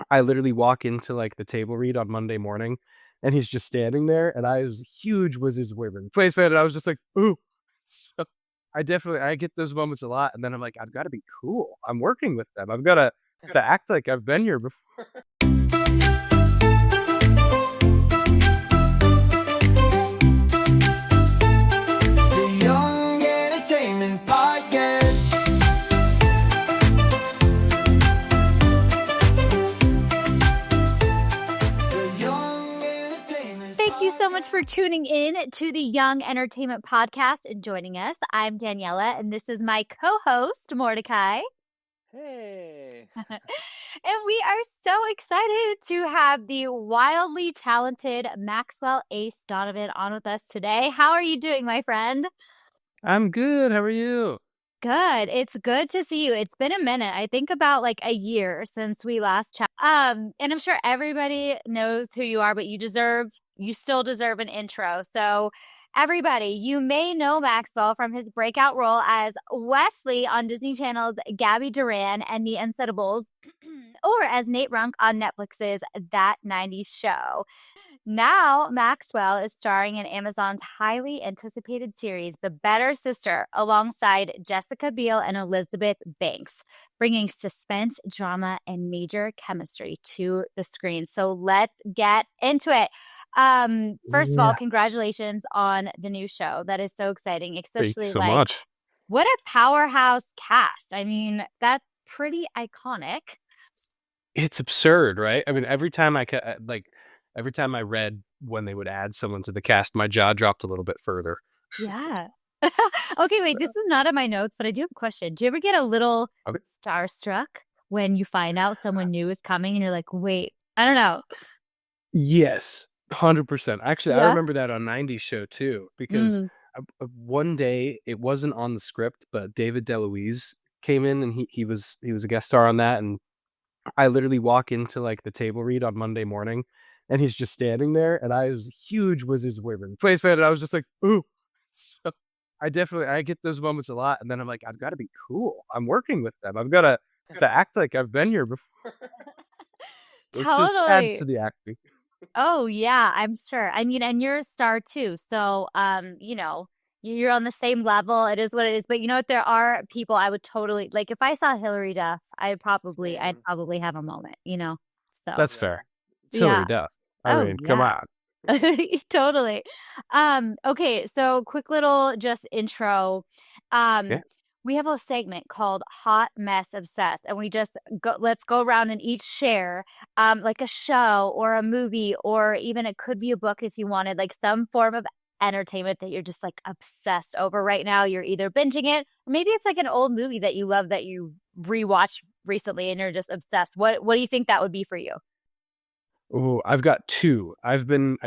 I literally walk into, like, the table read on Monday morning, and he's just standing there, and I was a huge Wizards of Waverly Place fan, and I was just like, "Ooh." So, I get those moments a lot, and then I'm like, "I've gotta be cool. I'm working with them. I've gotta act like I've been here before." The Young Entertainment Podcast. The Young Entertainment Thank you so much Podcast. for tuning in to the Young Entertainment Podcast and joining us. I'm Daniella, and this is my co-host, Mordechai. Hey. And we are so excited to have the wildly talented Maxwell Acee Donovan on with us today. How are you doing, my friend? I'm good. How are you? Good. It's good to see you. It's been a minute. I think about like a year since we last chatted. And I'm sure everybody knows who you are, but you still deserve an intro. So everybody, you may know Maxwell from his breakout role as Wesley on Disney Channel's Gabby Duran and the Unsettables, or as Nate Runk on Netflix's That 90s Show. Now, Maxwell is starring in Amazon's highly anticipated series, The Better Sister, alongside Jessica Biel and Elizabeth Banks, bringing suspense, drama, and major chemistry to the screen. So let's get into it. First of all, Yeah. congratulations on the new show. That is so exciting, Thank especially you so like much. what a powerhouse cast. I mean, that's pretty iconic. It's absurd, right? I mean, every time I read when they would add someone to the cast, my jaw dropped a little bit further. Yeah. Okay, wait, this is not in my notes, but I do have a question. Do you ever get a little Okay. starstruck when you find out someone new is coming and you're like, wait, I don't know. Yes, 100%. Actually, I Yeah? remember that on 90s Show too, because Mm. one day it wasn't on the script, but David DeLuise came in and he was a guest star on that, and I literally walk into, like, the table read on Monday morning, and he's just standing there, and I was a huge Wizards of Waverly Place fan, and I was just like, "Ooh." So, I get those moments a lot, and then I'm like, "I've gotta be cool. I'm working with them. I've gotta act like I've been here before." This just adds Totally. to the acting. Oh, yeah, I'm sure. I mean, and you're a star too. So, you're on the same level. It is what it is. But you know what? There are people I would totally like if I saw Hillary Duff, I'd probably Same. have a moment, So, That's Yeah. fair. It's Hillary yeah. Duff. I Oh, mean, come yeah. on. Totally. Okay, so quick little just intro. Yeah. We have a segment called Hot Mess Obsessed, and let's go around and each share like a show or a movie, or even it could be a book if you wanted, like some form of entertainment that you're just like obsessed over right now. You're either binging it, or maybe it's like an old movie that you love that you rewatched recently and you're just obsessed. What do you think that would be for you? Ooh, I've got 2. I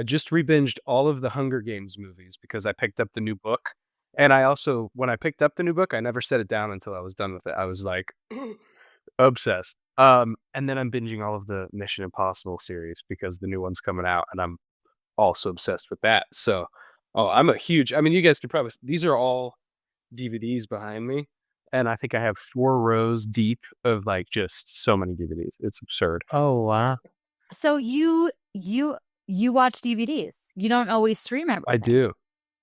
just rebinged all of the Hunger Games movies because I picked up the new book, and I also when I picked up the new book, I never set it down until I was done with it. I was, like, obsessed. And then I'm binging all of the Mission Impossible series because the new one's coming out, and I'm also obsessed with that. So, I mean, you guys could probably these are all DVDs behind me, and I think I have 4 rows deep of, like, just so many DVDs. It's absurd. Oh, wow. So you watch DVDs. You don't always stream I everything. do.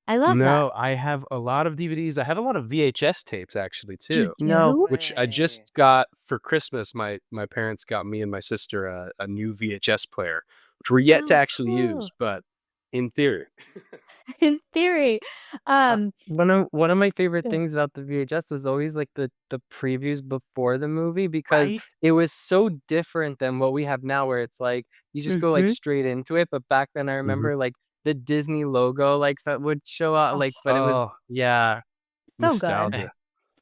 I love that. No, I have a lot of DVDs. I have a lot of VHS tapes actually You too, No do? which I way. just got for Christmas. My parents got me and my sister a new VHS player, which we're yet to Oh, actually cool. use, but in theory. In theory. Um, One of my favorite Yeah. things about the VHS was always like the previews before the movie, because Right? it was so different than what we have now, where it's like you just go like Mhm. straight into it. But back then I Mhm. remember like the Disney logo like that would show up, like, but it was Oh, yeah. So good. nostalgia.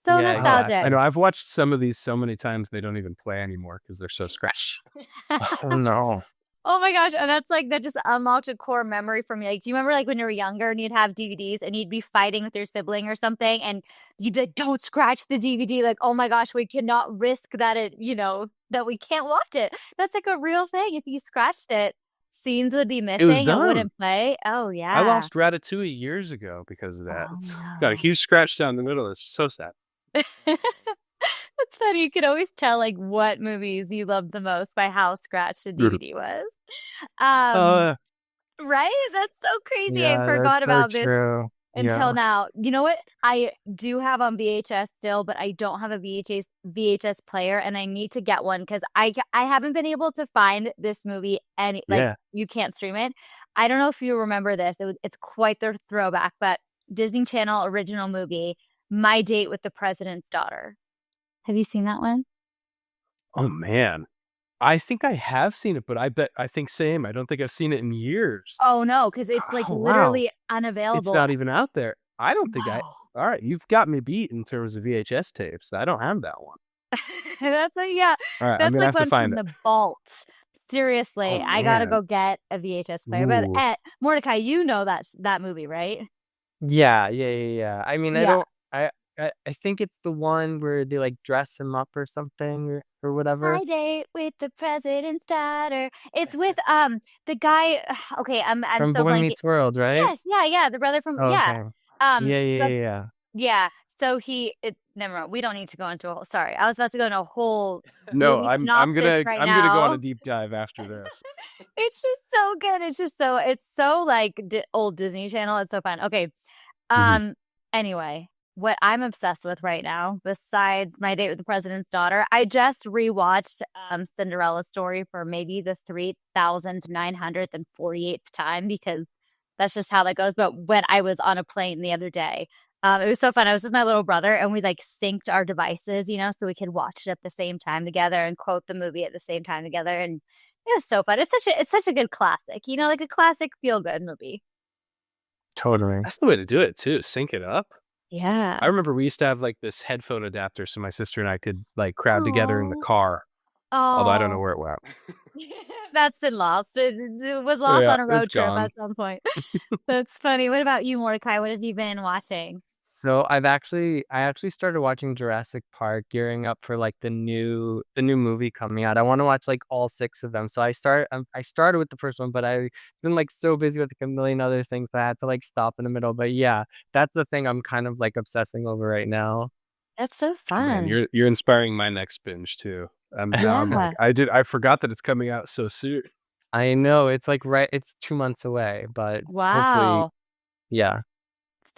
So Yeah, I nostalgic. know I've watched some of these so many times they don't even play anymore because they're so scratched. Oh no. Oh my gosh, and that just unlocked a core memory for me. Like, do you remember like when you were younger and you'd have DVDs and you'd be fighting with your sibling or something, and you'd be like, "Don't scratch the DVD!" Like, oh my gosh, we cannot risk that that we can't watch it. That's like a real thing. If you scratched it, scenes would be It was missing. It done. wouldn't play. Oh I yeah. lost Ratatouille years ago because of that. Oh It's got a no. huge scratch down the middle. It's so sad. It's funny. You could always tell like what movies you loved the most by how scratched the DVD was. Um, Uh, right? That's so crazy. I Yeah, forgot that's so about this true. until Yeah. now. You know what? I do have on VHS still, but I don't have a VHS player, and I need to get one because I haven't been able to find this movie any like yeah. you can't stream it. I don't know if you remember this. It's quite the throwback, but Disney Channel original movie, My Date with the President's Daughter. Have you seen that one? Oh man. I think I have seen it, but I think same. I don't think I've seen it in years. Oh no, because it's like Oh wow. literally It's unavailable. not even out there. I don't think I. No. All right, you've got me beat in terms of VHS tapes. I don't have that one. That's like yeah, All right, I'm that's gonna like have to one find from it. the vault. Oh Seriously, I gotta man. go get a VHS player. But Ooh. Mordecai, you know that movie, right? Yeah. I mean, I Yeah. don't I think it's the one where they, like, dress him up or something or whatever. My Date with the President's Daughter. It's with the guy. Okay, I'm From so Boy blanking. Meets World, right? Yes, yeah, the brother from Oh, yeah. okay. But Yeah. yeah. So never mind. We don't need to go into a whole. Sorry, I was about to go into a whole No, movie I'm synopsis gonna right I'm gonna go on a now. deep dive after this. It's just so good. It's so like old Disney Channel. It's so fun. Okay. Mhm. Um anyway, what I'm obsessed with right now, besides My Date with the President's Daughter, I just rewatched Cinderella Story for maybe the 3,948th time because that's just how that goes. But when I was on a plane the other day, it was so fun. I was with my little brother and we like synced our devices, so we could watch it at the same time together and quote the movie at the same time together. And it was so fun. It's such a good classic, like a classic feel good movie. Totally. That's the way to do it too. Sync it up. I Yeah. remember we used to have like this headphone adapter so my sister and I could like crowd together in the Oh. car. Although I don't know Oh. where it went. That's been lost. It was lost Yeah, on a it's road trip gone. at some point. That's funny. What about you, Mordecai? What have you been watching? So I actually started watching Jurassic Park, gearing up for like the new movie coming out. I want to watch like all six of them. So I started with the first one, but I've been like so busy with like a million other things that I had to like stop in the middle. But yeah, that's the thing I'm kind of like obsessing over right now. That's so Oh, man, fun. you're inspiring my next binge too. Now I'm like Yeah. I forgot that it's coming out so soon. I know it's 2 months away, but hopefully, Wow. yeah.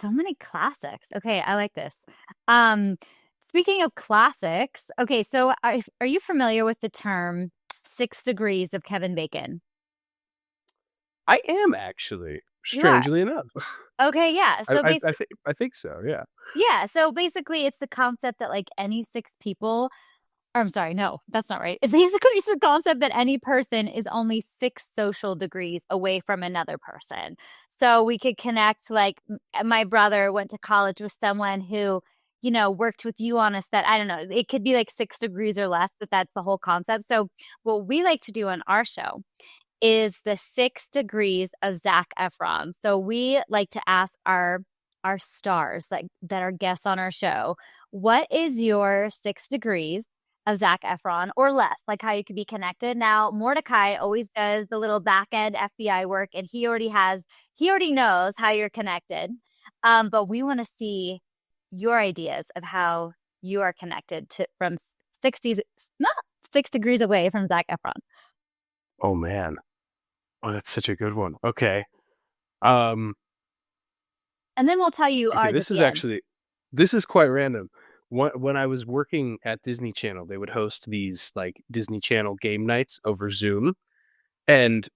So many classics. Okay, I like this. Um, Speaking of classics, okay, so are you familiar with the term 6 degrees of Kevin Bacon? I am actually, You are. strangely enough. Okay, yeah. So basically, I think so, yeah. yeah. So basically, it's the concept that like any six people. Or I'm sorry, no, that's not right. It's basically it's the concept that any person is only 6 social degrees away from another person. So we could connect. Like my brother went to college with someone who, worked with you on a set. I don't know. It could be like 6 degrees or less, but that's the whole concept. So what we like to do on our show is the 6 degrees of Zac Efron. So we like to ask our stars like that are guests on our show, what is your 6 degrees of Zac Efron or less? Like how you could be connected. Now Mordecai always does the little back end FBI work, and he already knows how you're connected. But we want to see your ideas of how you are connected to from 60 not 6 degrees away from Zac Efron. Oh, man. Oh, that's such a good one. Okay. Um, And then we'll tell you okay, ours at the end. this is quite random. When I was working at Disney Channel, they would host these like Disney Channel game nights over Zoom, and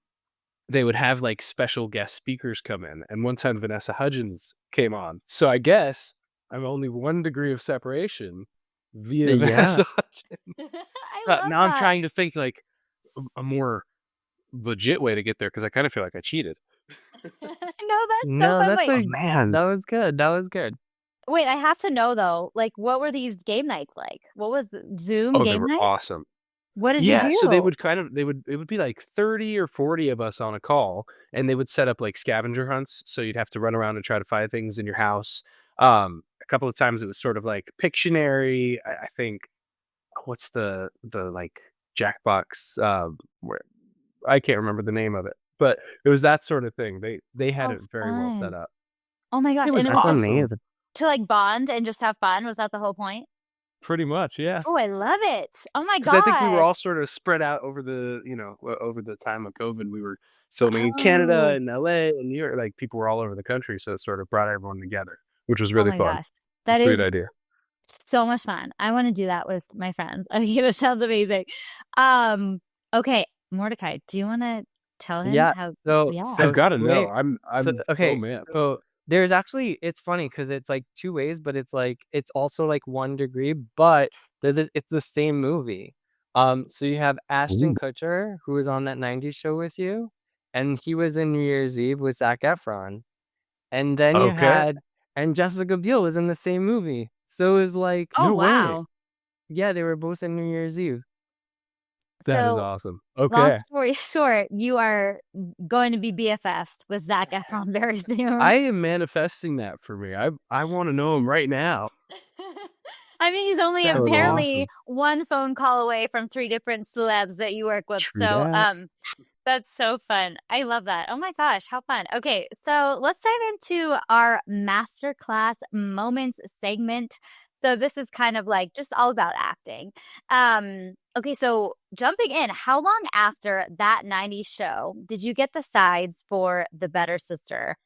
they would have like special guest speakers come in. And one time Vanessa Hudgens came on. So I guess I'm only 1 degree of separation via Yeah. Vanessa Hudgens. I love Now I'm that. trying to think like a more legit way to get there because I kind of feel like I cheated. No, that's so No, fun. Wait, Oh man. that was good. That was good. wait, I have to know though, like what were these game nights like? What was Zoom Oh, they game were night? awesome. What did you Yeah, so do? it would be like 30 or 40 of us on a call, and they would set up like scavenger hunts, so you'd have to run around and try to find things in your house. A couple of times it was sort of like Pictionary. I think what's the like Jackbox where I can't remember the name of it, but it was that sort of thing. They had Oh, it very well set fun. up. Oh my gosh. It And was it was That's just awesome. amazing. to like bond and just have fun. Was that the whole point? Pretty much, yeah. Oh, I love it. Oh my 'Cause I think we were gosh. all sort of spread out over over the time of COVID. We were filming in Canada Oh, and LA and New York, like, people were all over the country, so it sort of brought everyone together, which was oh really my fun. gosh. A That sweet is idea. so much fun. I wanna do that with my friends. I think it sounds amazing. Um, okay, Mordecai, do you wanna tell him Yeah. how So yeah. I've so gotta know. wait. So Oh, okay. man. So there's actually it's funny because it's like two ways, but it's like it's also like 1 degree, but it's the same movie. So you have Ashton Ooh, Kutcher who was on that '90s show with you, and he was in New Year's Eve with Zac Efron, and then you okay. had and Jessica Biel was in the same movie. So it was like, Oh, No way. wow. yeah, they were both in New Year's Eve. That is So, awesome. long Okay. story short, you are going to be BFFs with Zac Efron very soon. I am manifesting that for me. I wanna know him right now. I mean, he's only That would be So apparently awesome. one phone call away from 3 different celebs that you work with. True So, that. that's so fun. I love that. Oh my gosh, how fun. Okay, so let's dive into our masterclass moments segment. So this is kind of like just all about acting. Okay, so jumping in, how long after that 90s show did you get the sides for The Better Sister?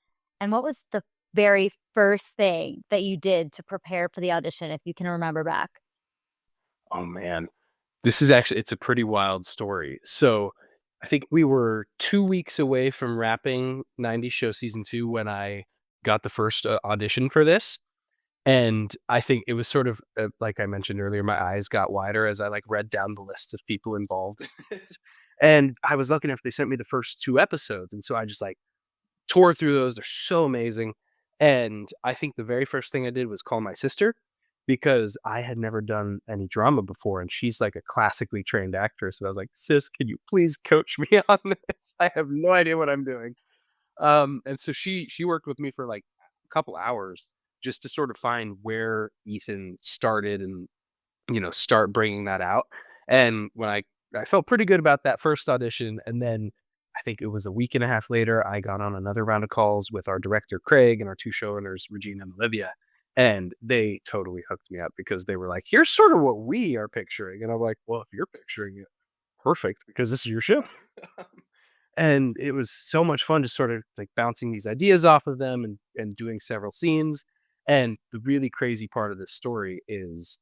And what was the very first thing that you did to prepare for the audition, if you can remember back? Oh, man. This is actually it's a pretty wild story. So, I think we were 2 weeks away from wrapping 90 Show season 2 when I got the first, audition for this, and I think it was sort of, like I mentioned earlier, my eyes got wider as I, like, read down the list of people involved in it, and I was lucky enough they sent me the first 2 episodes, and so I just, like, tore through those. They're so amazing. And I think the very first thing I did was call my sister because I had never done any drama before. And she's like a classically trained actress. And I was like, sis, can you please coach me on this? I have no idea what I'm doing. And so she worked with me for like a couple hours just to sort of find where Ethan started and start bringing that out. And when I felt pretty good about that first audition, and then I think it was a week and a half later, I got on another round of calls with our director Craig and our 2 showrunners Regina and Olivia, and they totally hooked me up because they were like, "Here's sort of what we are picturing," and I'm like, "Well, if you're picturing it, perfect, because this is your show." And it was so much fun just sort of like bouncing these ideas off of them and doing several scenes. And the really crazy part of this story is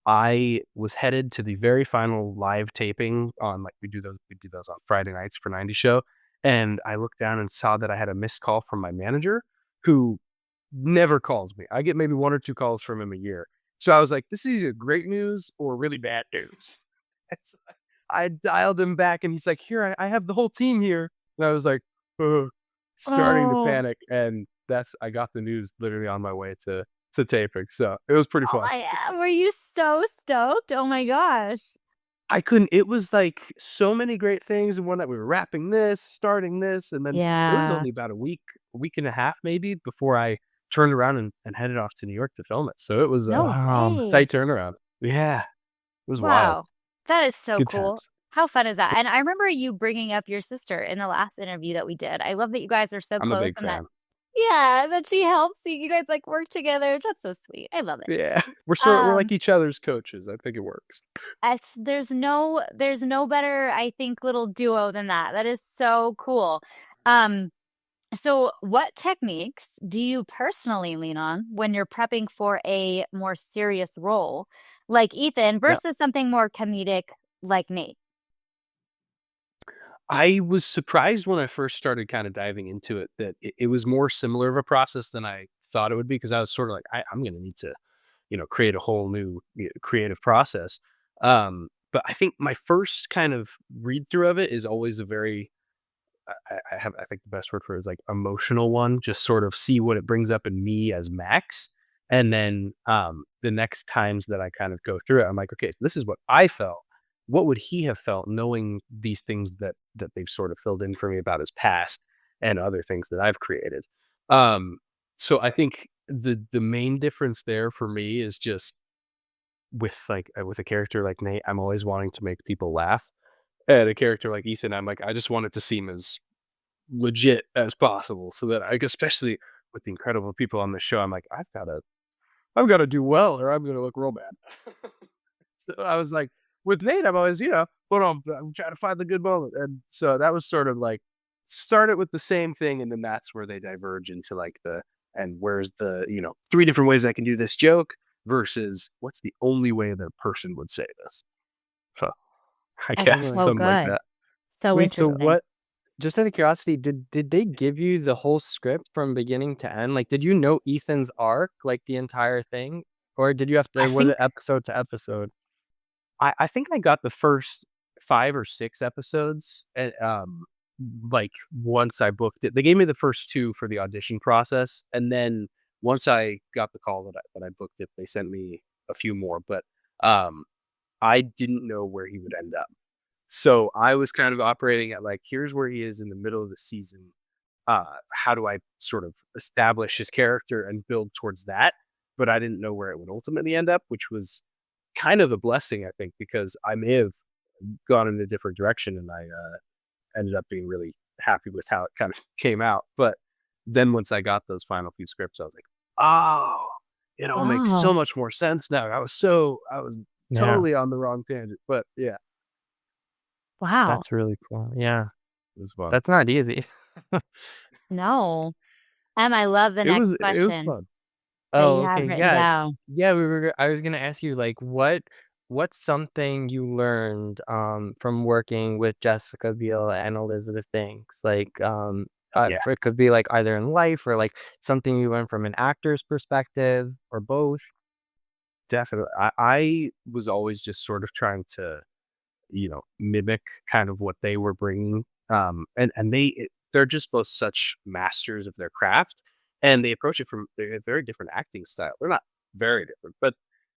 I was headed to the very final live taping on like we do those on Friday nights for 90 Show, and I looked down and saw that I had a missed call from my manager who never calls me. I get maybe 1 or 2 calls from him a year. So I was like, "This is either great news or really bad news." And so I dialed him back and he's like, "Here, I have the whole team here." And I was like, "Ugh," starting to Oh. panic, and I got the news literally on my way to taping, so it was pretty Oh fun. my were you so stoked? Oh my gosh. I couldn't it was, like, so many great things, and one night we were wrapping this, starting this, and then it was Yeah. only about a week and a half maybe before I turned around and headed off to New York to film it, so it was a No way. tight turnaround. Yeah, it was wild. Wow. That is so Good cool. times. How fun is that? And I remember you bringing up your sister in the last interview that we did. I love that you guys are so I'm a close big and that fan. yeah, that she helps you. You guys like work together. That's so sweet. I love it. Yeah. We're Um, like each other's coaches, I think it works. there's no better, I think, little duo than that. That is so cool. Um, so what techniques do you personally lean on when you're prepping for a more serious role like Ethan Yeah. versus something more comedic like Nate? I was surprised when I first started kinda diving into it that it was more similar of a process than I thought it would be because I was sorta like, I'm gonna need to, create a whole new creative process." But I think my first kind of read through of it is always a very I think the best word for it is like emotional one, just sort of see what it brings up in me as Max. And then the next times that I kind of go through it, I'm like, okay, so this is what I felt. What would he have felt knowing these things that they've sort of filled in for me about his past and other things that I've created? Um, so I think the main difference there for me is just with a character like Nate, I'm always wanting to make people laugh. And a character like Ethan, I'm like, I just want it to seem as legit as possible so that I especially with the incredible people on the show, I'm like, I'm gonna do well or I'm gonna look real bad. So I was like, with Nate, I'm always, but I'm trying to find the good moment. And so that was sort of like start it with the same thing, and then that's where they diverge into like and where's the, three different ways I can do this joke versus what's the only way that a person would say this. So I That's guess Totally. so something like good. that. So Wait, so interesting. what just out of curiosity, did they give you the whole script from beginning to end? Like, did you know Ethan's arc, like the entire thing? Or did you have I to, was think it episode to episode? I think I got the first 5 or 6 episodes, and, like, once I booked it. They gave me the first 2 for the audition process, and then once I got the call that I booked it, they sent me a few more, but, um, I didn't know where he would end up. So, I was kind of operating at, like, here's where he is in the middle of the season. How do I sort of establish his character and build towards that? But I didn't know where it would ultimately end up, which was kind of a blessing, I think, because I may have gone in a different direction, and I ended up being really happy with how it kind of came out. But then once I got those final few scripts, I was like, oh, it all makes so Wow. much more sense now. I was Yeah, totally on the wrong tangent, but yeah, Wow. that's really cool. Yeah, it was fun. that's not easy. No. I love the next It was question fun. that you Oh, have okay. written Yeah. down. Yeah, I was gonna ask you, like, what's something you learned from working with Jessica Biel and Elizabeth Banks? Like, Yeah, it could be like either in life or like something you learned from an actor's perspective or both. definitely. I was always just sort of trying to mimic kind of what they were bringing. And they're just both such masters of their craft, and they approach it from a very different acting style. They're not very different, but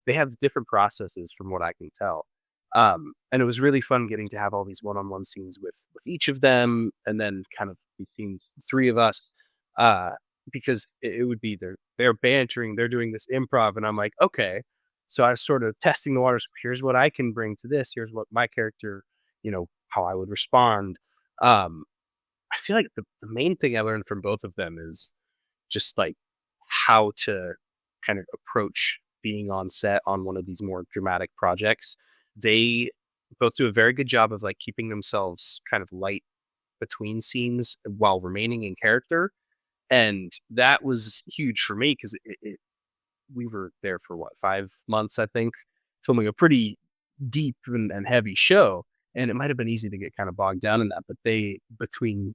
they have different processes from what I can tell. And it was really fun getting to have all these one-on-one scenes with each of them, and then kind of these scenes, three of us, uh, because it would be they're bantering, they're doing this improv, and I'm like, okay, so I was sort of testing the waters. Here's what I can bring to this. Here's what my character, how I would respond. Um, I feel like the main thing I learned from both of them is just like how to kind of approach being on set on one of these more dramatic projects. They both do a very good job of like keeping themselves kind of light between scenes while remaining in character. And that was huge for me because we were there for what, 5 months, I think, filming a pretty deep and heavy show. And it might have been easy to get kind of bogged down in that, but they between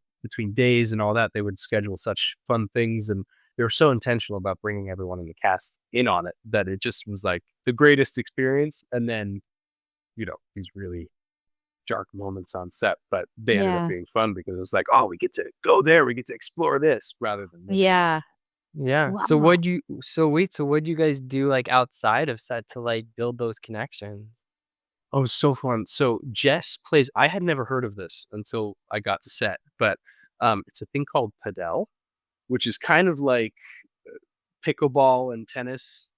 days and all that, they would schedule such fun things, and they were so intentional about bringing everyone in the cast in on it that it just was like the greatest experience. And then these really dark moments on set, but they ended up Yeah. being fun because it was like, oh, we get to go there, we get to explore this rather than mimic it. Yeah. Yeah. Wow. So what'd you guys do like outside of set to like build those connections? Oh, it's so fun. So Jess plays I had never heard of this until I got to set, but, it's a thing called padel, which is kind of like pickleball and tennis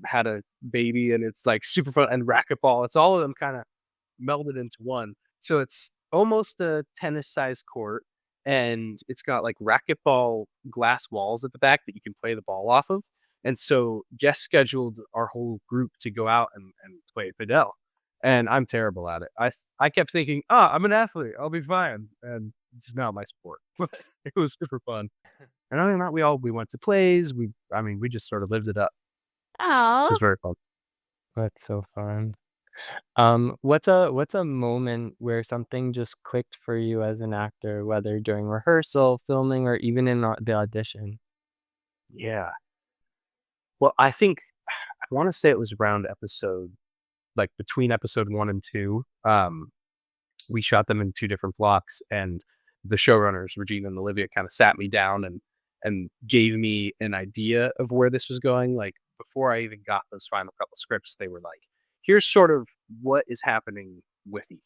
had a baby, and it's, like, super fun, and racquetball. It's all of them kinda melded into one. So it's almost a tennis-sized court, and it's got, like, racquetball glass walls at the back that you can play the ball off of. And so Jess scheduled our whole group to go out and play padel, and I'm terrible at it. I kept thinking, "Oh, I'm an athlete. I'll be fine," and it's not my sport. But it was super fun. And other than that, we went to plays. We just sort of lived it up. It Oh. was very fun. That's so fun. What's a moment where something just clicked for you as an actor, whether during rehearsal, filming, or even in the audition? Yeah. Well, I think I wanna say it was around between episode 1 and 2. We shot them in 2 different blocks, and the showrunners, Regina and Olivia, kinda sat me down and gave me an idea of where this was going. Like, before I even got those final couple scripts, they were like, "Here's sort of what is happening with Ethan."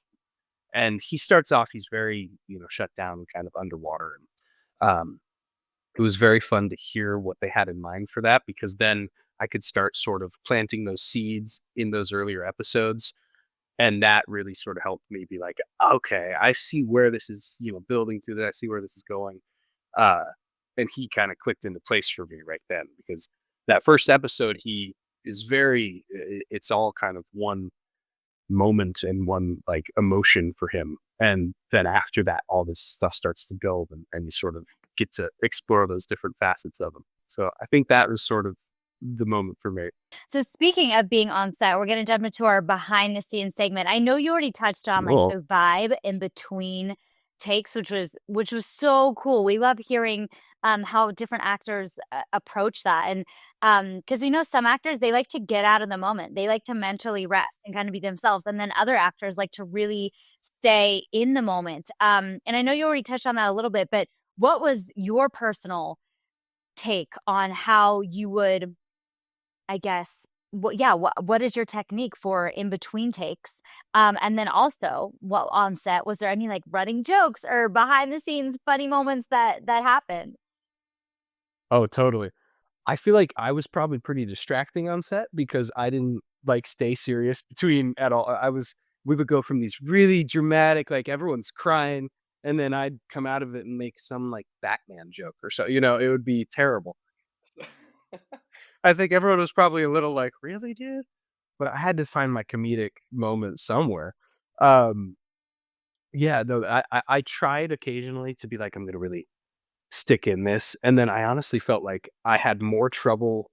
And he starts off, he's very, shut down, kind of underwater, and, it was very fun to hear what they had in mind for that, because then I could start sort of planting those seeds in those earlier episodes, and that really sort of helped me be like, "Okay, I see where this is, building to, that I see where this is going." Uh, and he kinda clicked into place for me right then because that first episode, he is very it's all kind of one moment and one like emotion for him. And then after that, all this stuff starts to build and you sort of get to explore those different facets of him. So I think that was sort of the moment for me. So speaking of being on set, we're gonna jump into our behind the scenes segment. I know you already touched on like Cool. the vibe in between takes, which was so cool. We love hearing how different actors approach that. And because we know some actors they like to get out of the moment. They like to mentally rest and kind of be themselves. And then other actors like to really stay in the moment. And I know you already touched on that a little bit, but what was your personal take on how you would I guess, what is your technique for in between takes? And then also, what on set was there any like running jokes or behind the scenes funny moments that happened? Oh, totally. I feel like I was probably pretty distracting on set because I didn't like stay serious between at all. I was we would go from these really dramatic, like everyone's crying, and then I'd come out of it and make some like Batman joke or so. It would be terrible. I think everyone was probably a little like, really, dude? But I had to find my comedic moment somewhere. Um, yeah, no, I tried occasionally to be like, I'm gonna really stick in this, and then I honestly felt like I had more trouble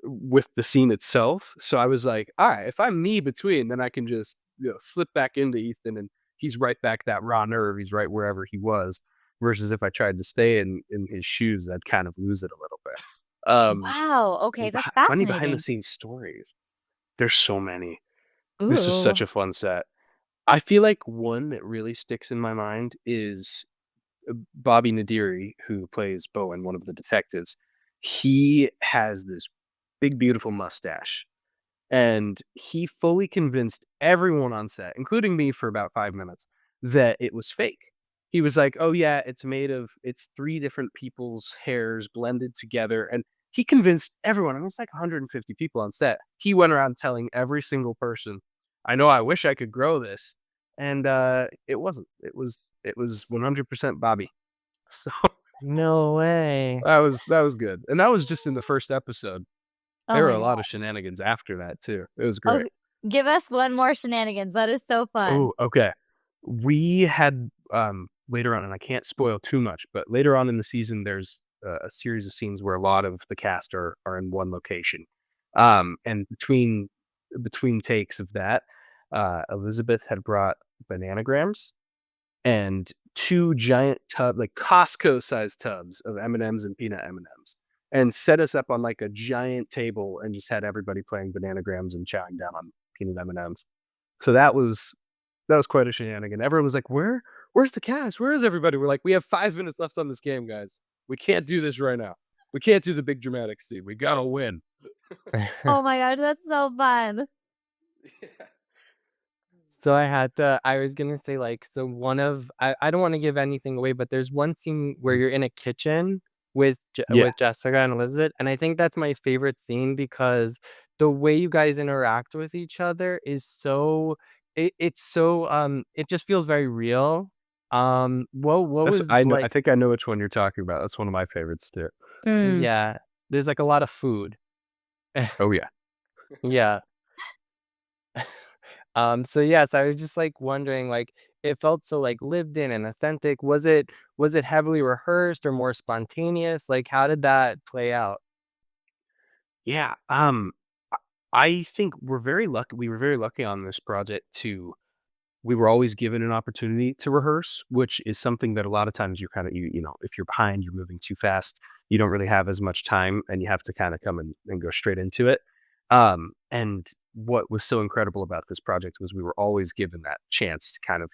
with the scene itself, so I was like, "Alright, if I'm me between, then I can just, slip back into Ethan, and he's right back that raw nerve, he's right wherever he was," versus if I tried to stay in his shoes, I'd kind of lose it a little bit. Um, Wow, okay, and that's funny behind the fascinating. scenes stories, there's so many. This was Ooh. such a fun set. I feel like one that really sticks in my mind is Bobby Nadiri, who plays Bowen, one of the detectives. He has this big, beautiful mustache, and he fully convinced everyone on set, including me for about 5 minutes, that it was fake. He was like, "Oh, yeah, it's 3 different people's hairs blended together," and he convinced everyone, and it's like 150 people on set. He went around telling every single person, "I know I wish I could grow this," and, it wasn't. It was 100% Bobby. So, No way. that was good, and that was just in the first episode. Oh There were my a god. lot of shenanigans after that too. It was Oh, great. give us one more shenanigans. That is so fun. Oh, okay. We had, later on, and I can't spoil too much, but later on in the season, there's a series of scenes where a lot of the cast are in one location. And between takes of that, Elizabeth had brought bananagrams and 2 giant like Costco-sized tubs of M&Ms and peanut M&Ms, and set us up on, like, a giant table and just had everybody playing bananagrams and chowing down on peanut M&Ms. So that was quite a shenanigan. Everyone was like, "Where's the cast? Where is everybody?" We're like, "We have 5 minutes left on this game, guys. We can't do this right now. We can't do the big dramatic scene. We gotta win." Oh my gosh, that's so fun. So I was gonna say, like, so one of I don't wanna give anything away, but there's one scene where Mm. you're in a kitchen Yeah. with Jessica and Elizabeth, and I think that's my favorite scene because the way you guys interact with each other is so it's so, it just feels very real. What That's was I know I like think I know which one you're talking about. That's one of my favorites too. Mm. yeah, there's, like, a lot of food. Oh, yeah. Yeah. So yes, I was just like wondering, like it felt so like lived in and authentic. Was it heavily rehearsed or more spontaneous? Like how did that play out? Yeah, I I think we were very lucky on this project to we were always given an opportunity to rehearse, which is something that a lot of times you're kinda if you're behind, you're moving too fast, you don't really have as much time, and you have to kinda come and go straight into it. And what was so incredible about this project was we were always given that chance to kind of,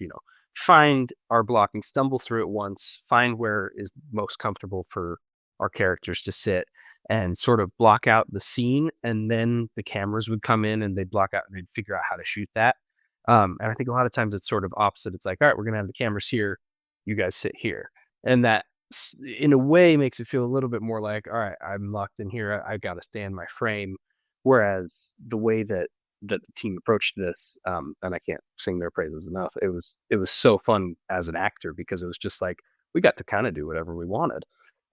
find our blocking, stumble through it once, find where is most comfortable for our characters to sit, and sort of block out the scene, and then the cameras would come in, and they'd block out and they'd figure out how to shoot that. And I think a lot of times it's sort of opposite. It's like, all right, we're gonna have the cameras here, you guys sit here, and that in a way makes it feel a little bit more like, all right, I'm locked in here. I've got to stay in my frame. Whereas the way that the team approached this, and I can't sing their praises enough. It was so fun as an actor because it was just like we got to kind of do whatever we wanted.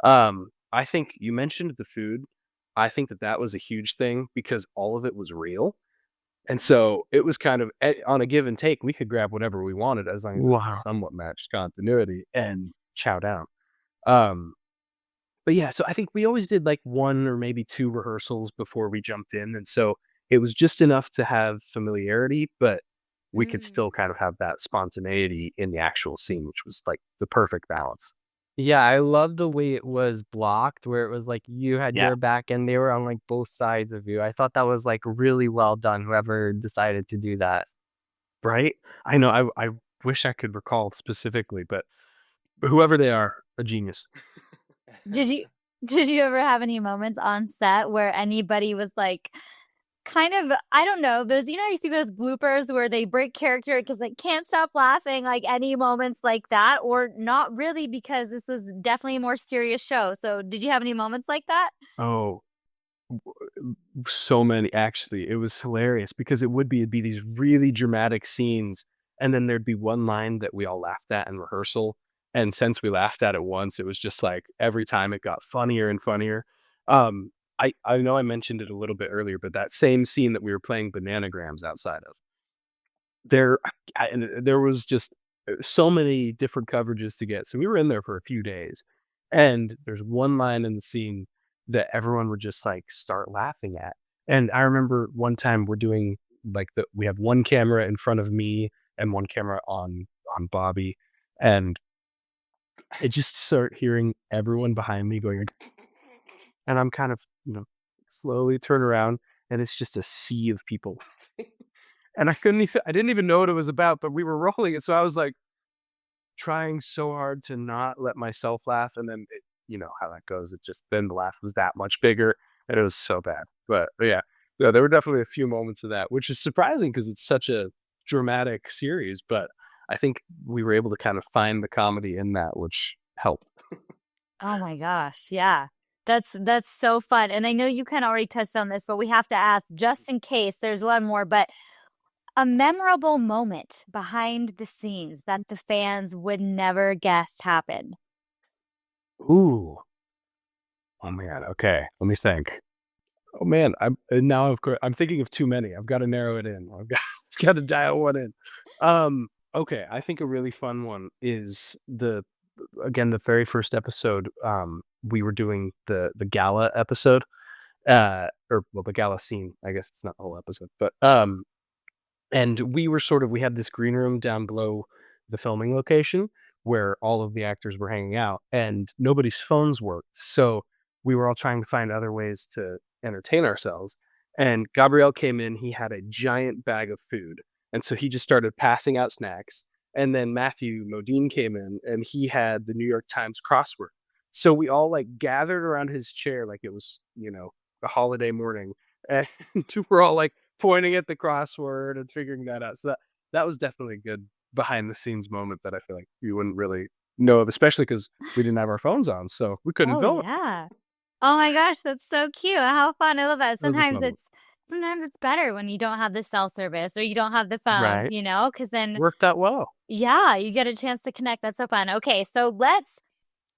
I think you mentioned the food. I think that that was a huge thing because all of it was real. And so it was kind of on a give and take, we could grab whatever we wanted as long as it Wow. somewhat matched continuity and chow down. Um, but yeah, so I think we always did like 1 or maybe 2 rehearsals before we jumped in, and so it was just enough to have familiarity, but we could still Mm. kind of have that spontaneity in the actual scene, which was like the perfect balance. Yeah, I love the way it was blocked, where it was like you had Yeah. your back and they were on like both sides of you. I thought that was like really well done, whoever decided to do that. Right? I know, I wish I could recall specifically, but whoever they are, a genius. Did you did you ever have any moments on set where anybody was like kind of, I don't know, those, you see those bloopers where they break character because they can't stop laughing, like any moments like that, or not really because this was definitely a more serious show. So did you have any moments like that? Oh, so many actually. It was hilarious because it'd be these really dramatic scenes, and then there'd be one line that we all laughed at in rehearsal, and since we laughed at it once, it was just like every time it got funnier and funnier. I know I mentioned it a little bit earlier, but that same scene that we were playing bananagrams outside of, there and there was just, so many different coverages to get, so we were in there for a few days, and there's one line in the scene that everyone would just, like, start laughing at, and I remember one time we're doing, like, we have 1 camera in front of me and 1 camera on Bobby, and I just start hearing everyone behind me going, like, and I'm kind of, slowly turn around, and it's just a sea of people, and I didn't even know what it was about, but we were rolling it, so I was, like, trying so hard to not let myself laugh, and then you know how that goes. It just then the laugh was that much bigger, and it was so bad. But yeah, yeah, there were definitely a few moments of that, which is surprising because it's such a dramatic series. But I think we were able to kind of find the comedy in that, which helped. Oh my gosh, yeah. That's so fun. And I know you kind of already touched on this, but we have to ask just in case there's one more, but a memorable moment behind the scenes that the fans would never guess happened. Ooh, oh man. Okay, let me think. Oh man, I'm and now of course I'm thinking of too many. I've got to narrow it in. I've got to dial one in. Okay, I think a really fun one is the very first episode. We were doing the gala episode, or well, the gala scene. I guess it's not the whole episode, but and we had this green room down below the filming location where all of the actors were hanging out, and nobody's phones worked. So we were all trying to find other ways to entertain ourselves. And Gabriel came in, he had a giant bag of food. And so he just started passing out snacks. And then Matthew Modine came in and he had the New York Times crossword. So we all like gathered around his chair like it was, a holiday morning. And we're all like pointing at the crossword and figuring that out. So that was definitely a good behind the scenes moment that I feel like you wouldn't really know of, especially because we didn't have our phones on, so we couldn't Oh film it. yeah. Oh my gosh, that's so cute. How fun. I love that. That was a fun one. Sometimes it's better when you don't have the cell service or you don't have the phones, Right. because then Worked out well. yeah, you get a chance to connect. That's so fun. Okay, so let's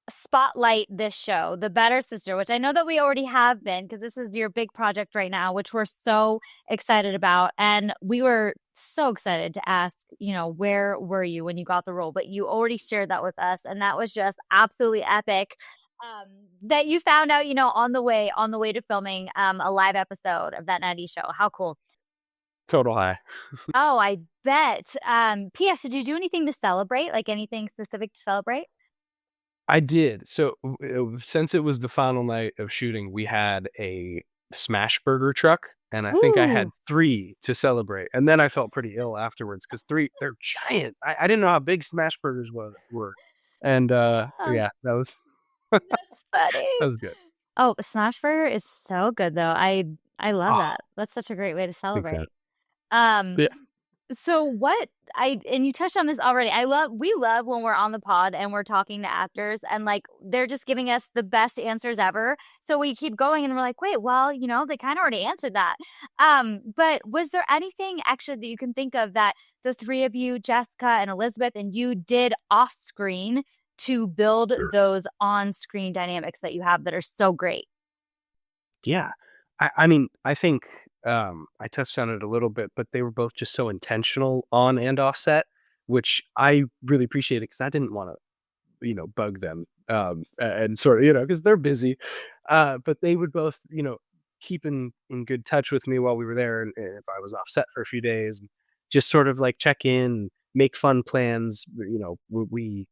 spotlight this show, The Better Sister, which I know that we already have been because this is your big project right now, which we're so excited about. And we were so excited to ask, where were you when you got the role? But you already shared that with us, and that was just absolutely epic. That you found out, on the way to filming a live episode of that 90s show. How cool. Total high. Oh, I bet. P.S. Did you do anything to celebrate? Like anything specific to celebrate? I did. So, since it was the final night of shooting, we had a smash burger truck, and I think I had Ooh. 3 to celebrate, and then I felt pretty ill afterwards because 3 they're giant. I didn't know how big smash burgers were, and, Oh, yeah, that's funny. that was good. Oh, smash burger is so good though. I love Oh, that. That's such a great way to big fan. celebrate. Um, Yeah. so what I and you touched on this already. We love when we're on the pod and we're talking to actors and like they're just giving us the best answers ever. So we keep going and we're like, wait, well, they kind of already answered that. But was there anything actually that you can think of that the three of you, Jessica and Elizabeth, and you did off screen to build those on screen dynamics that you have that are so great? Yeah. I mean, I think, I touched on it a little bit, but they were both just so intentional on and off set, which I really appreciated because I didn't wanna, bug them, and sort of, because they're busy. But they would both, keep in good touch with me while we were there, and if I was off set for a few days, and just sort of, like, check in, make fun plans. We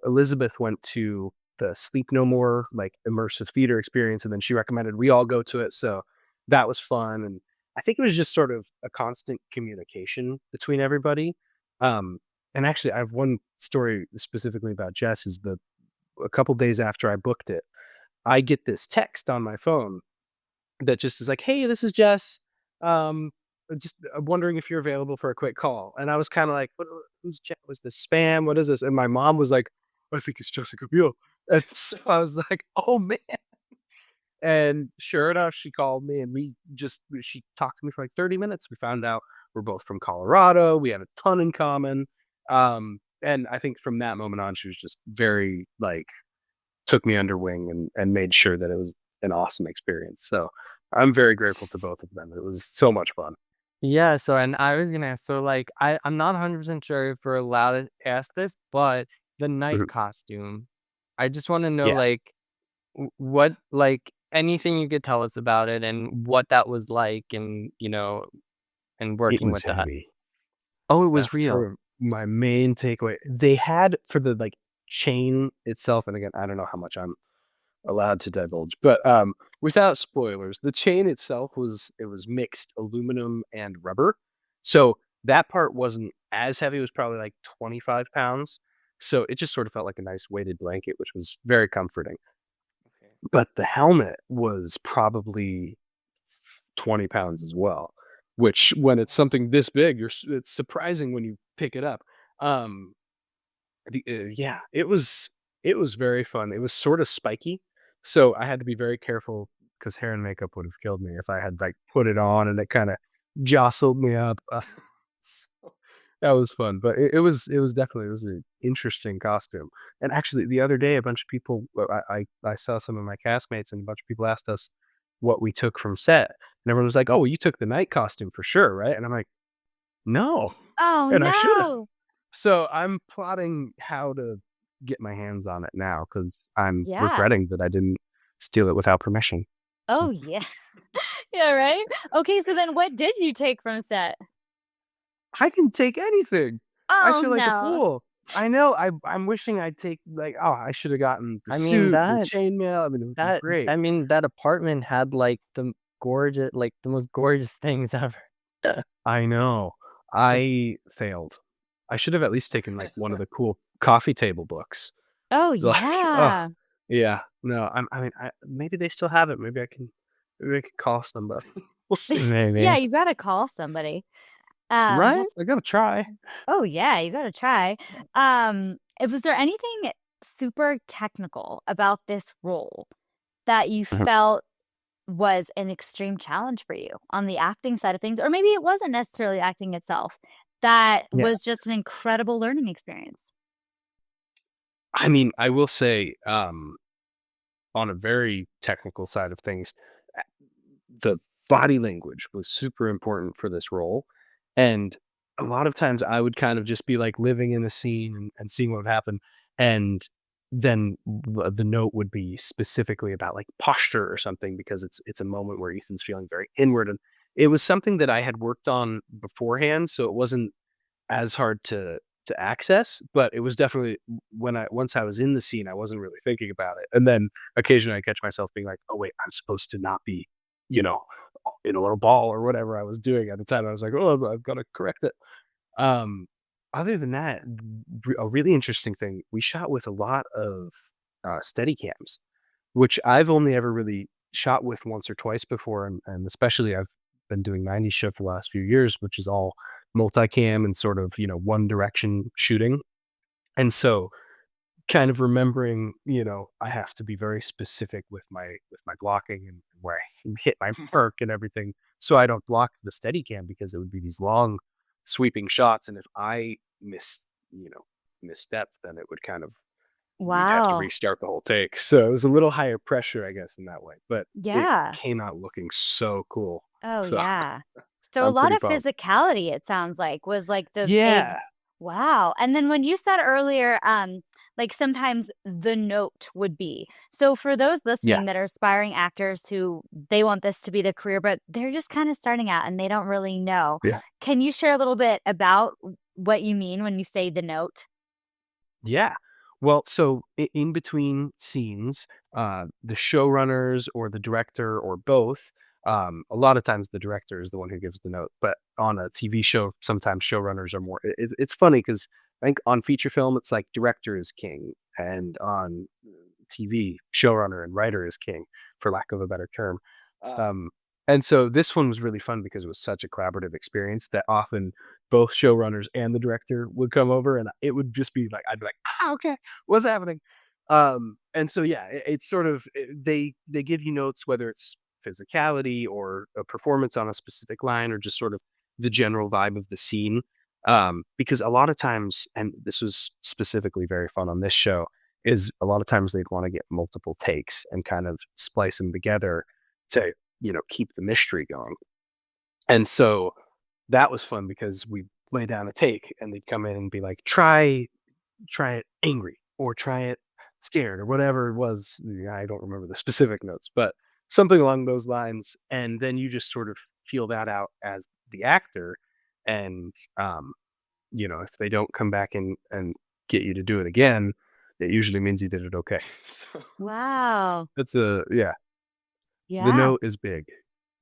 Elizabeth went to the Sleep No More, like, immersive theater experience, and then she recommended we all go to it, so that was fun, and I think it was just sort of a constant communication between everybody. Um, and actually, I have one story specifically about Jess. Is the A couple days after I booked it, I get this text on my phone that just is like, "Hey, this is Jess. Just wondering if you're available for a quick call." And I was kind of like, Who's Jess? Was this spam? What is this?" And my mom was like, "I think it's Jessica Biel." And so I was like, "Oh man!" And sure enough, she called me, and she talked to me for like 30 minutes. We found out we're both from Colorado. We had a ton in common. And I think from that moment on, she was just very like took me under wing and made sure that it was an awesome experience. So I'm very grateful to both of them. It was so much fun. Yeah, so and I was gonna ask, so like I'm not 100% sure if we're allowed to ask this, but the night Mhm. costume, I just want to know Yeah, like what like anything you could tell us about it and what that was like and and it working was with that. heavy. Oh, it was That's real. sort of my main takeaway. They had for the like chain itself, and again, I don't know how much I'm allowed to divulge, but without spoilers, the chain itself was mixed aluminum and rubber. So that part wasn't as heavy. It was probably like 25 pounds. So it just sort of felt like a nice weighted blanket, which was very comforting. Okay. But the helmet was probably 20 pounds as well, which when it's something this big, it's surprising when you pick it up. Um, yeah, it was very fun. It was sort of spiky, so I had to be very careful because hair and makeup would have killed me if I had, like, put it on and it kinda jostled me up. So that was fun, but it was definitely it was an interesting costume. And actually, the other day, a bunch of people I saw some of my castmates, and a bunch of people asked us what we took from set, and everyone was like, "Oh, well, you took the night costume for sure, right?" And I'm like, "No, Oh, and I shoulda." no. So I'm plotting how to get my hands on it now because I'm Yeah. regretting that I didn't steal it without permission. So Oh, yeah. Yeah, right? Okay, so then what did you take from set? I can take anything. I Oh, feel like a no. fool. I know. I'm wishing I'd take like, oh, I should have gotten the I mean suit, the that chainmail. I mean, it would be that great. I mean that apartment had like the most gorgeous things ever. I know. I failed. I should have at least taken like one of the cool coffee table books. Oh, Like, oh yeah. yeah. No, I mean, maybe they still have it. Maybe I can call somebody. We'll see. Yeah, Maybe. you gotta call somebody. Right? That's I gotta try. Oh, yeah, you gotta try. Was there anything super technical about this role that you Mhm. felt was an extreme challenge for you on the acting side of things? Or maybe it wasn't necessarily acting itself, that Yeah. was just an incredible learning experience? I mean, I will say, on a very technical side of things, a the body language was super important for this role, and a lot of times I would kind of just be, like, living in the scene and seeing what would happen, and then the note would be specifically about, like, posture or something because it's a moment where Ethan's feeling very inward, and it was something that I had worked on beforehand, so it wasn't as hard to access, but it was definitely once I was in the scene, I wasn't really thinking about it, and then occasionally I catch myself being like, "Oh, wait, I'm supposed to not be, you know, in a little ball," or whatever I was doing at the time. I was like, "Oh, I've gotta correct it." Um, Other than that, a really interesting thing, we shot with a lot of, Steadicams, which I've only ever really shot with once or twice before, and especially I've been doing 90s show for the last few years, which is all multicam and sort of, one direction shooting. And so kind of remembering, I have to be very specific with my blocking and where I hit my mark and everything so I don't block the Steadicam because it would be these long sweeping shots. And if I misstepped, then it would kind of we'd have to Wow. restart the whole take. So it was a little higher pressure, I guess, in that way. But it Yeah. came out looking so cool. Oh, So yeah. So a I'm lot pretty of pumped. physicality, it sounds like, was like the big Yeah. wow. And then when you said earlier, like sometimes the note would be. So for those Yeah. listening that are aspiring actors who they want this to be the career, but they're just kind of starting out and they don't really know. Yeah. Can you share a little bit about what you mean when you say the note? Yeah. Well, so in between scenes, the showrunners or the director or both, a lot of times the director is the one who gives the note, but on a TV show, sometimes showrunners are more. It's funny because I think on feature film, it's like director is king, and on TV, showrunner and writer is king, for lack of a better term. Um, and so this one was really fun because it was such a collaborative experience that often both showrunners and the director would come over and it would just be like I'd be like, "Ah, okay. What's happening?" And so yeah, it's sort of they give you notes whether it's physicality or a performance on a specific line or just sort of the general vibe of the scene. Because a lot of times, and this was specifically very fun on this show, is a lot of times they'd want to get multiple takes and kind of splice them together to, keep the mystery going. And so that was fun because we'd lay down a take and they'd come in and be like, try it angry or try it scared or whatever it was. I don't remember the specific notes, but something along those lines. And then you just sort of feel that out as the actor. And, if they don't come back and get you to do it again, it usually means you did it okay. So Wow. yeah, the Yeah. note is big.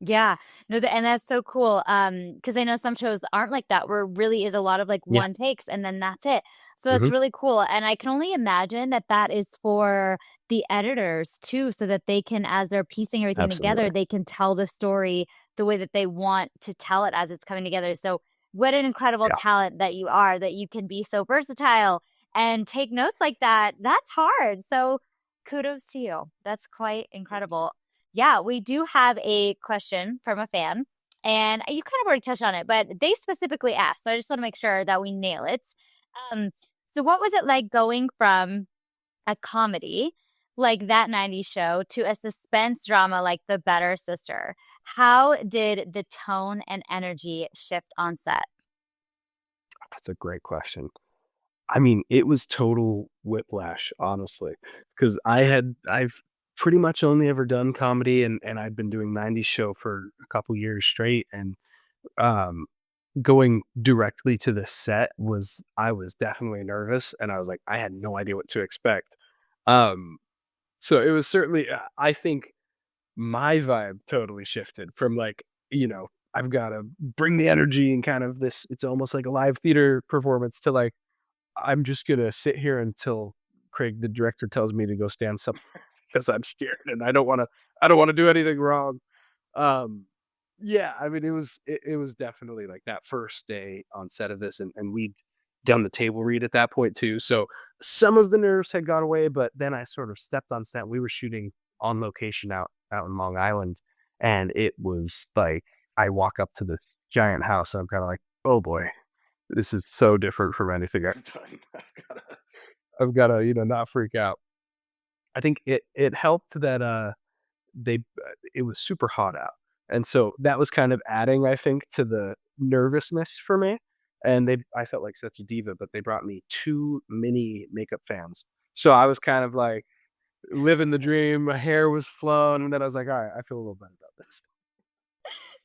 Yeah. No, and that's so cool. Because I know some shows aren't like that, where it really is a lot of like Yeah. one takes and then that's it. So that's Hmm. really cool. And I can only imagine that that is for the editors too, so that they can, as they're piecing everything together, Absolutely. they can tell the story the way that they want to tell it as it's coming together. So what an incredible Yeah. talent that you are, that you can be so versatile and take notes like that. That's hard. So kudos to you. That's quite incredible. Yeah, we do have a question from a fan, and you kind of already touched on it, but they specifically asked. So I just want to make sure that we nail it. Um, so, what was it like going from a comedy like that 90s show to a suspense drama like The Better Sister? How did the tone and energy shift on set? That's a great question. I mean, it was total whiplash, honestly, because I've pretty much only ever done comedy and I'd been doing 90s show for a couple years straight and um going directly to the set was I was definitely nervous and I was like I had no idea what to expect. Um so it was certainly I think my vibe totally shifted from like, I've got to bring the energy and kind of this it's almost like a live theater performance to like I'm just gonna sit here until Craig, the director, tells me to go stand somewhere because I'm scared and I don't wanna do anything wrong. Um, yeah, I mean, it was definitely like that first day on set of this, and we'd done the table read at that point too. So some of the nerves had gone away, but then I sort of stepped on set. We were shooting on location out in Long Island, and it was like I walk up to this giant house and I'm kind of like, oh boy, this is so different from anything I've done. I've gotta, not freak out. I think it helped that, it was super hot out, and so that was kind of adding, I think, to the nervousness for me, and I felt like such a diva, but they brought me 2 mini makeup fans. So I was kind of like living the dream, my hair was flowing, and then I was like, "Alright, I feel a little better about this."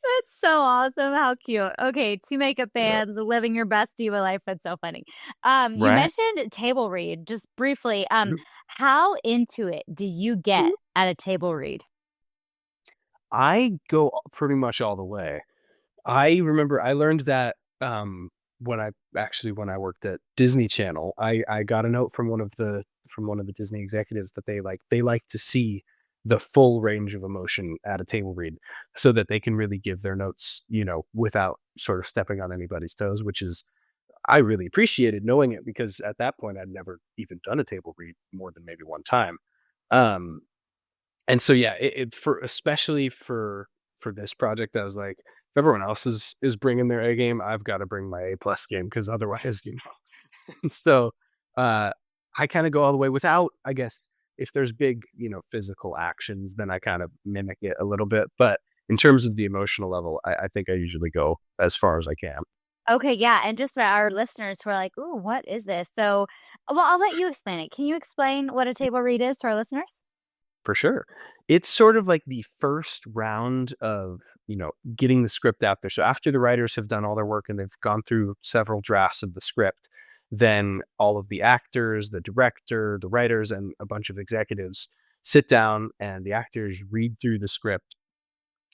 That's so awesome. How cute. Okay, 2 makeup Yeah. fans, living your best diva life. That's so funny. You Right? mentioned table read just briefly. Mhm. How into it do you get at a table read? I go pretty much all the way. I remember I learned that, when I worked at Disney Channel, I got a note from one of the Disney executives that they like to see the full range of emotion at a table read so that they can really give their notes, without sort of stepping on anybody's toes, which is I really appreciated knowing it because at that point I'd never even done a table read more than maybe one time. Um and so, yeah, it for especially for this project, I was like, if everyone else is bringing their A game, I've gotta bring my A plus game because otherwise, and so, uh, I kind of go all the way without, I guess, if there's big, physical actions, then I kind of mimic it a little bit. But in terms of the emotional level, I think I usually go as far as I can. Okay, yeah, and just for our listeners who are like, "Ooh, what is this?" So, well, I'll let you explain it. Can you explain what a table read is to our listeners? For sure. It's sort of like the first round of, getting the script out there. So after the writers have done all their work and they've gone through several drafts of the script, then all of the actors, the director, the writers, and a bunch of executives sit down and the actors read through the script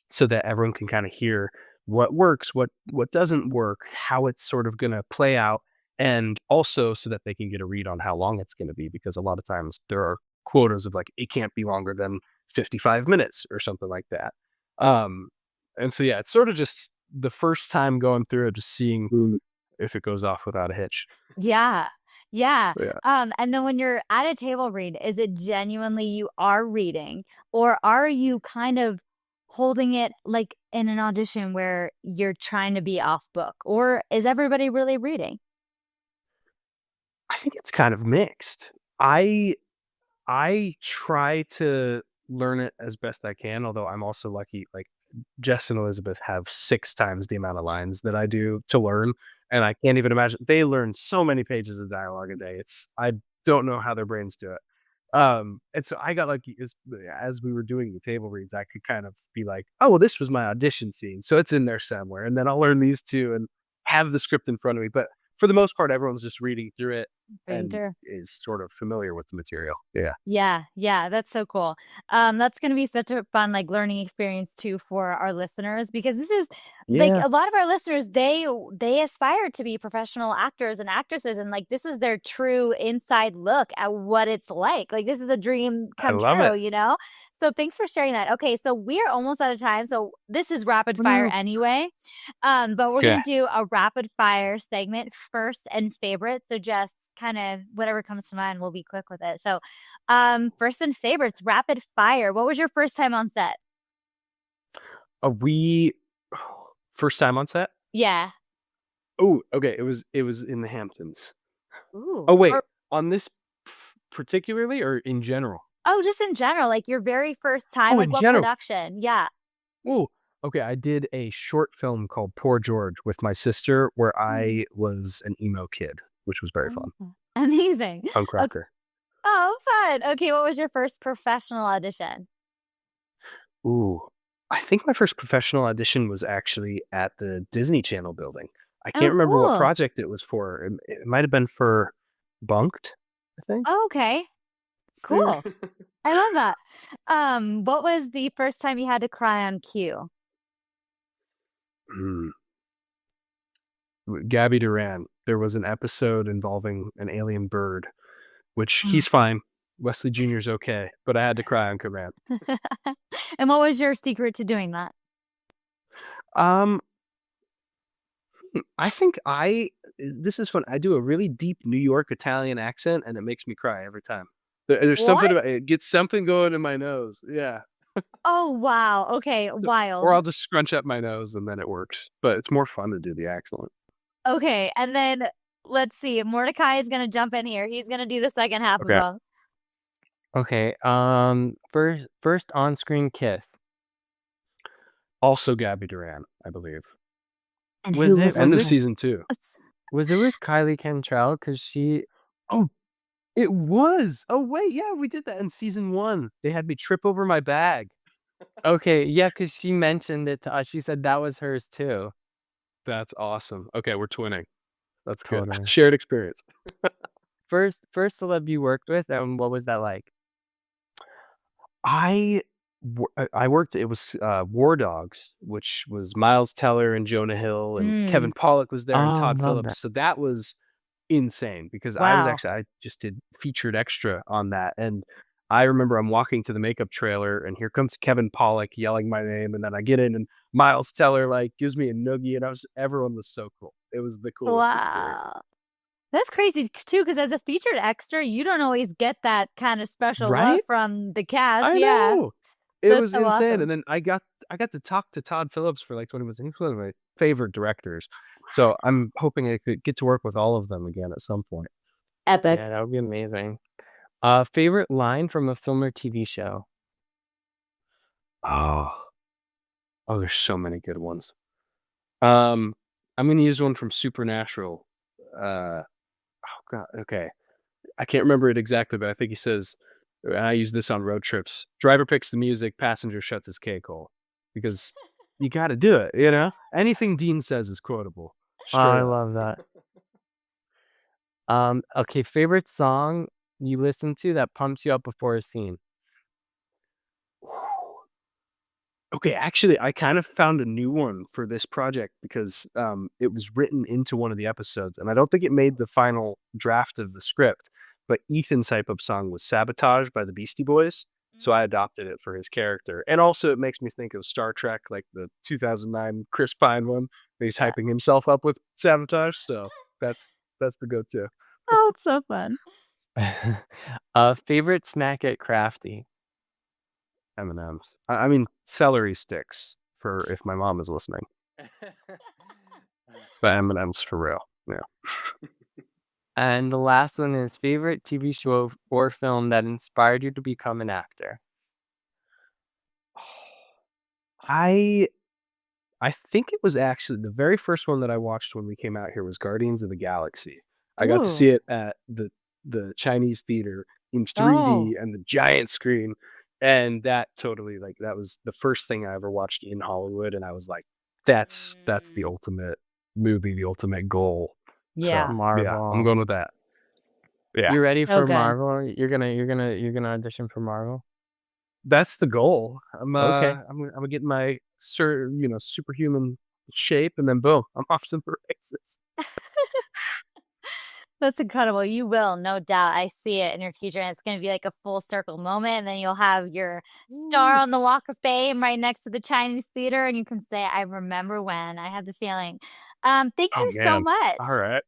so that everyone can kind of hear what works, what doesn't work, how it's sort of going to play out, and also so that they can get a read on how long it's going to be because a lot of times there are quotas of like it can't be longer than 55 minutes or something like that. Um and so yeah, it's sort of just the first time going through it, just seeing if it goes off without a hitch. Yeah. Yeah. Yeah. And then when you're at a table read, is it genuinely you are reading, or are you kind of holding it like in an audition where you're trying to be off book, or is everybody really reading? I think it's kind of mixed. I try to learn it as best I can, although I'm also lucky, like, Jess and Elizabeth have 6 times the amount of lines that I do to learn, and I can't even imagine they learn so many pages of dialogue a day, I don't know how their brains do it. And so I got lucky as we were doing the table reads, I could kind of be like, "Oh, well, this was my audition scene, so it's in there somewhere," and then I'll learn these 2 and have the script in front of me, but for the most part, everyone's just reading through it Reading and through. is sort of familiar with the material. Yeah. Yeah, yeah, that's so cool. That's gonna be such a fun, like, learning experience too for our listeners because this is like Yeah, a lot of our listeners, they aspire to be professional actors and actresses, and like this is their true inside look at what it's like. Like this is a dream I come love true, it. you know? So thanks for sharing that. Okay, so we're almost out of time. So this is rapid Oh, fire no. anyway. But we're Okay. gonna do a rapid fire segment, first and favorite. So just kind of whatever comes to mind, we'll be quick with it. So first and favorites, rapid fire. What was your first time on set? We first time on set? Yeah. Oh, okay, it was in the Hamptons. Ooh. Oh, wait, Or on this particularly or in general? oh, just in general, like your very first time, Oh, like in what general. production? Yeah. Oh, okay, I did a short film called Poor George with my sister where Mm. I was an emo kid, which was very fun. Oh, amazing. Punk Ok rocker. oh, fun. Okay, what was your first professional audition? Ooh, I think my first professional audition was actually at the Disney Channel building. I can't Oh, remember what cool. project it was for. It might have been for Bunked, I think. Oh, okay. It's there. Cool. I love that. What was the first time you had to cry on cue? Mm. Gabby Duran. There was an episode involving an alien bird, which he's fine. Wesley Jr.'s okay, but I had to cry on command. And what was your secret to doing that? Um, I think this is fun. I do a really deep New York Italian accent, and it makes me cry every time. There's something What? about it gets something going in my nose. Yeah. Oh, wow. Okay, So or wild. I'll just scrunch up my nose and then it works, but it's more fun to do the accent. Okay, and then let's see. Mordecai is gonna jump in here. He's gonna do the second half of Okay. both. Okay, first on-screen kiss. Also Gabby Duran, I believe. And Was who it was End was of it listening? season 2. was it with Kylie Cantrell? Because she Oh, it was. Oh, wait, yeah, we did that in season 1. They had me trip over my bag. okay, yeah, because she mentioned it to us. She said that was hers too. That's awesome. Okay, we're twinning. That's good. Totally. Shared experience. First celeb you worked with, and what was that like? I worked it was, War Dogs, which was Miles Teller and Jonah Hill, and Mm, Kevin Pollak was there and Oh, Todd love Phillips, that. so that was insane because wow. I just did featured extra on that, and I remember I'm walking to the makeup trailer, and here comes Kevin Pollak yelling my name, and then I get in, and Miles Teller, like, gives me a noogie, and everyone was so cool. It was the coolest experience. Wow. That's crazy too, because as a featured extra, you don't always get that kind of special love Right? from the cast. I Yeah, know. It that's was so insane, awesome. and then I got to talk to Todd Phillips for, like, 20 minutes, and he's one of my favorite directors. So, I'm hoping I could get to work with all of them again at some point. Epic. Yeah, that would be amazing. Favorite line from a film or TV show? Oh, there's so many good ones. I'm gonna use one from Supernatural. Oh God, okay. I can't remember it exactly, but I think he says, and I use this on road trips. Driver picks the music, passenger shuts his K-hole. Because you got to do it, you know? Anything Dean says is quotable. Oh, Straight I up. love that. Okay, favorite song you listen to that pumps you up before a scene? Okay, actually, I kind of found a new one for this project because it was written into one of the episodes, and I don't think it made the final draft of the script. But Ethan's hype-up song was "Sabotage" by the Beastie Boys, so I adopted it for his character. And also, it makes me think of Star Trek, like the 2009 Chris Pine one. Where he's Yeah. hyping himself up with "Sabotage," so that's the go-to. Oh, it's so fun. Favorite snack at Crafty? M&Ms. I mean, celery sticks for if my mom is listening, but M&Ms for real. Yeah. And the last one is favorite TV show or film that inspired you to become an actor? I I think it was actually the very first one that I watched when we came out here was Guardians of the Galaxy. I got to Ooh. see it at the Chinese theater in Oh. 3D and the giant screen, and that totally like that was the first thing I ever watched in Hollywood, and I was like, that's the ultimate movie, the ultimate goal. Yeah. So yeah, I'm Marvel. going with that. Yeah, You ready So for good. Marvel? You're gonna audition for Marvel? that's the goal. Okay. I'm gonna get my superhuman shape, and then boom, I'm off to the races. That's incredible. You will, no doubt. I see it in your future, and it's going to be like a full circle moment. And then you'll have your star on the Walk of Fame right next to the Chinese theater, and you can say, "I remember when." I have the feeling. Thank Oh you so man, much. all right.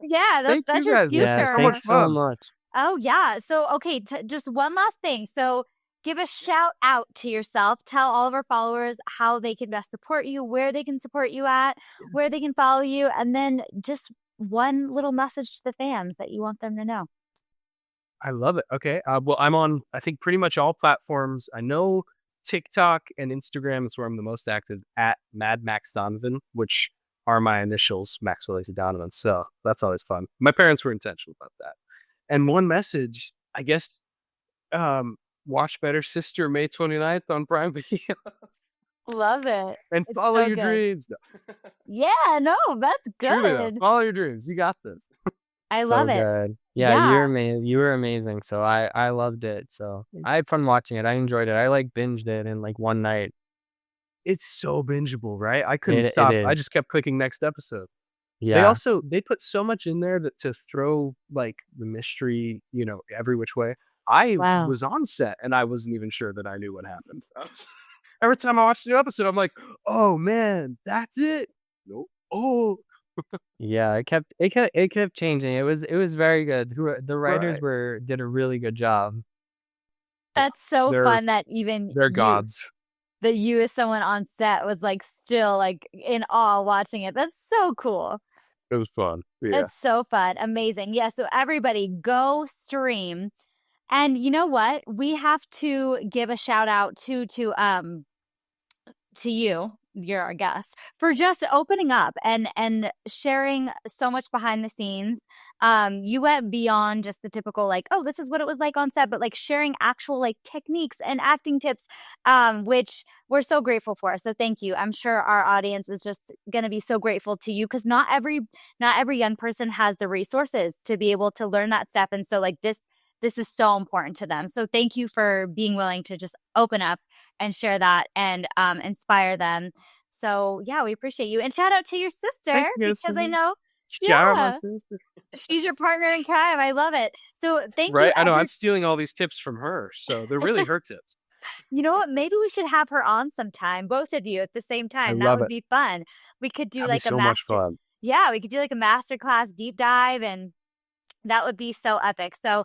Yeah, Thank that's you your guys. This Yeah, was so future. much thanks so fun. much. Oh yeah. So okay, just one last thing. So give a shout out to yourself. Tell all of our followers how they can best support you, where they can support you at, where they can follow you, and then just one little message to the fans that you want them to know. I love it. Okay. Well, I'm on, I think, pretty much all platforms. I know TikTok and Instagram is where I'm the most active at Mad Max Donovan, which are my initials, Maxwell, Acee, Donovan. So that's always fun. My parents were intentional about that. And one message, I guess, watch Better Sister May 29th on Prime Video Love it. and It's follow so your good. dreams. No, Yeah, no, that's truly, though, good. follow your dreams. You got this. I So love it. good. Yeah, Yeah. you were amazing. So I loved it. So I had fun watching it. I enjoyed it. I like binged it in like one night. It's so bingeable, right? I couldn't It stop. I is. just kept clicking next episode. Yeah. They put so much in there that to throw like the mystery, every which way. I Wow. was on set and I wasn't even sure that I knew what happened. Every time I watched a new episode, I'm like, oh man, that's it. Nope. Oh, Yeah, it kept changing. It was very good. The writers right. did a really good job. Yeah. That's so They're fun that even they're you gods. that you as someone on set was like still like in awe watching it. That's so cool. It was fun. Yeah. It's so fun. Amazing. Yeah, so everybody go stream. And you know what? We have to give a shout out to you, you're our guest, for just opening up and sharing so much behind the scenes. You went beyond just the typical like, oh, this is what it was like on set, but like sharing actual like techniques and acting tips, which we're so grateful for. So thank you. I'm sure our audience is just gonna be so grateful to you because not every young person has the resources to be able to learn that stuff. And so like this is so important to them. So thank you for being willing to just open up and share that and inspire them. So yeah, we appreciate you. And shout out to your sister Thank you guys so because I much. know, Shout out my yeah, sister. she's your partner in crime. I love it. So thank you Right? I know I'm stealing all these tips from her, so they're really her tips. You know what? Maybe we should have her on sometime, both of you at the same I time. That love would it. be fun. We could do That'd be like a so much fun. yeah, we could do like a masterclass deep dive and that would be so epic. So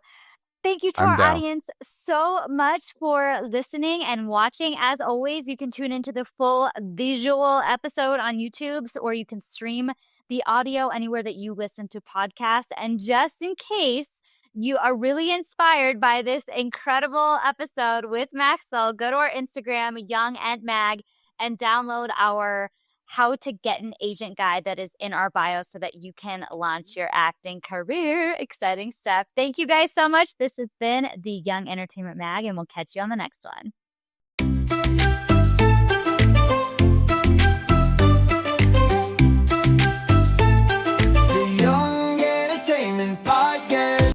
thank you to I'm our down. audience so much for listening and watching. As always, you can tune into the full visual episode on YouTube or you can stream the audio anywhere that you listen to podcasts. And just in case you are really inspired by this incredible episode with Maxwell, go to our Instagram, Young and Mag, and download our How to Get an Agent guide that is in our bio so that you can launch your acting career. Exciting stuff. Thank you guys so much. This has been the Young Entertainment Mag, and we'll catch you on the next one.